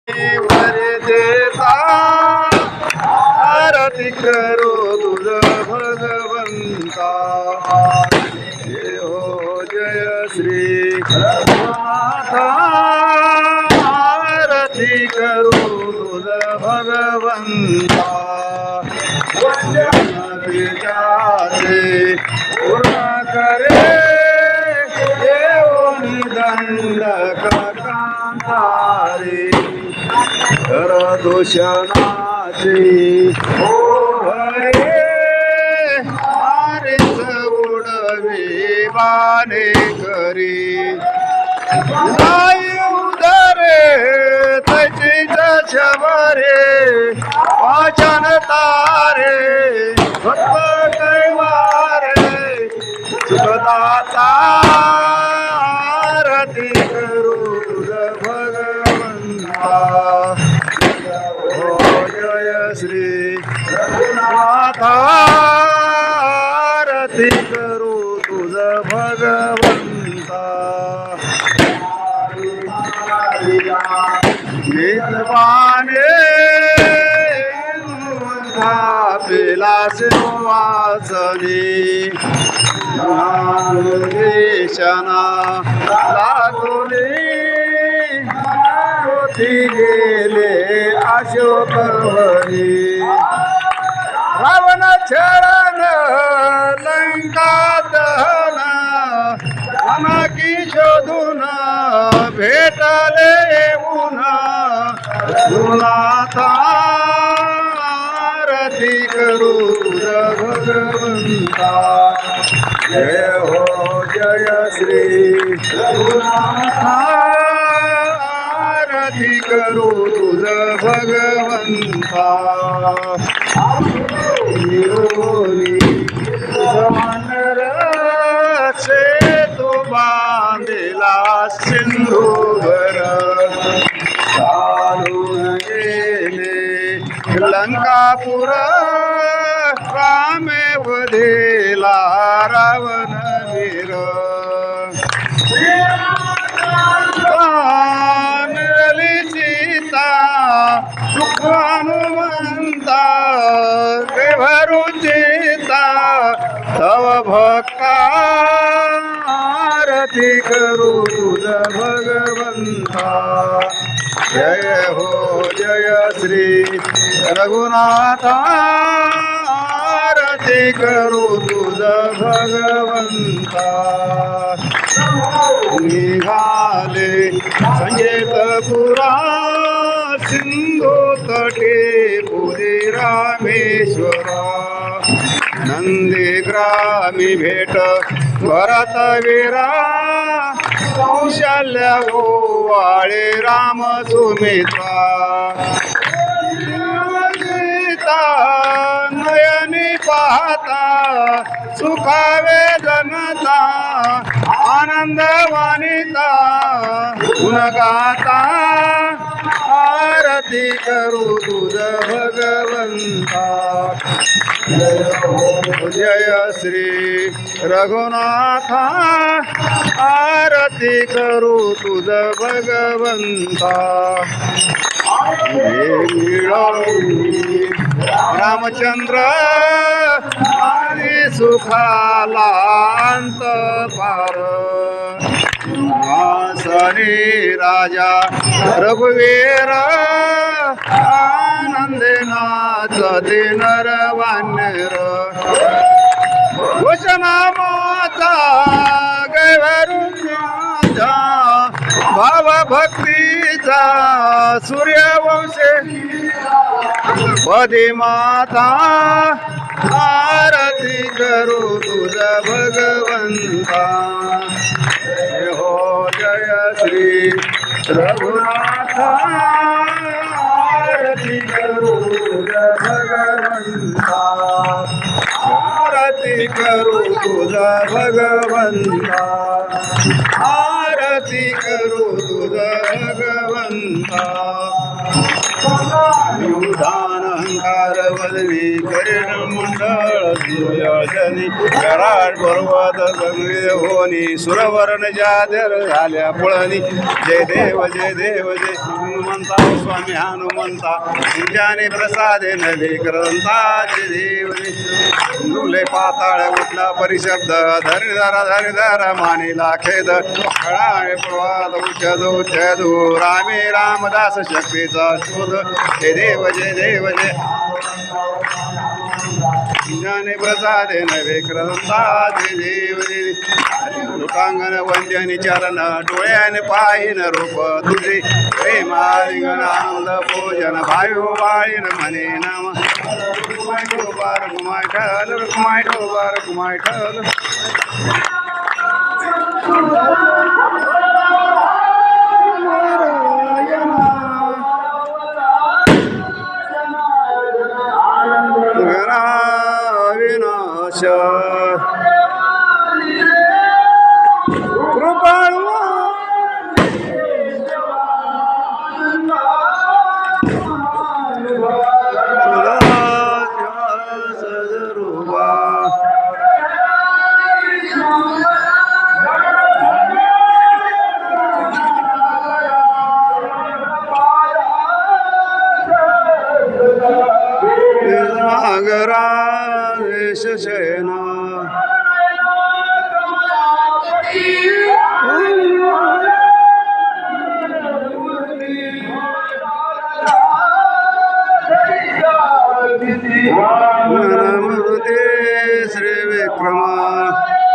वर देता आरती करो तुझ भगवंता। जय हो जय श्री रघुनाथा आरती करो तुझ भगवंता। जाते पूर्ण करे देवनी दंडक कांतारे कर दूषणाचे हो हरे आरेस उडवे बाणे करी नाही उदरे तैची जशवरे वाचन तारे भक्त कैवारे सुखदाता आरती करू भगवंता। हो जय श्री रघुनाथा आरती करू तुझ भगवंता। निजवाने विलास वासनी देशना लागुनी होती गेले अशोकवनी। रावण छळन लंका दहन अनाकी शोधून भेटले येऊन गुणाता आरती करू भगवंता। जय हो जय श्री रघुनाथा आरती करू तुझ भगवंता। समनर से तू बांधिला सिंधूवर चालून गेले लंकापुर रामे वधेला रावण वीर। मिळाली सीता सुख हनुमंता भरू चिता तव भक्ता आरती करू तुझ भगवंता। जय हो जय श्री रघुनाथा आरती करू तुझ भगवंता। निघाले संकेतपुरा सिंधू तटे पुरी रामेश्वरा नंदी ग्रामी भेट भरत वीरा कौशल्य ओवाळे राम सुमित्रा। सीता नयनी पाहता सुखावे जनता आनंद वानिता गुणगाता आरती करू तुझ भगवंता। जय हो जय श्री रघुनाथा आरती करू तुझ भगवंता। रामचंद्र आणि सुखाला अंत पार सनी राजा रघुवीर आनंदे नाचते नरवानर। घोषणामाचा गैवरुचा भाव भक्तीचा सूर्यवंशे पदी माता आरती करू तुझ भगवंता। जय हो जय श्री रघुनाथा आरती करू तुझ भगवंता। आरती करू तुझ भगवंता। आरती करू तुझ भगवंता। युधान अहंकार वदवी करेल मंडळ सूर्यजनी कराड पर्वत गंगे होनी सुरवर्ण जादर झाल्या पुळणी। जय देव जय देव जय हनुमंता। स्वामी हनुमंता तुझ्याने प्रसादे नले ग्रंथाचे देवने धुले पाताळ उठला परिशब्द धरिधारा मानिला खेद कळाळे प्रवाद उच्चदू रामे रामदास शक्तीचा शोध हे देव जय देव जय ज्ञाने प्रसादे नवे ग्रंथाचे देव लोकांगण वंद्याने चरण डोळ्याने पाहिन रूप तुझे प्रेमालिंगण आनंद भोजन भायो वाळीन म्हणे नाम कुमाय ठोबार कुमाय ठल विनाश कृपाळू शयना श्री विक्रमा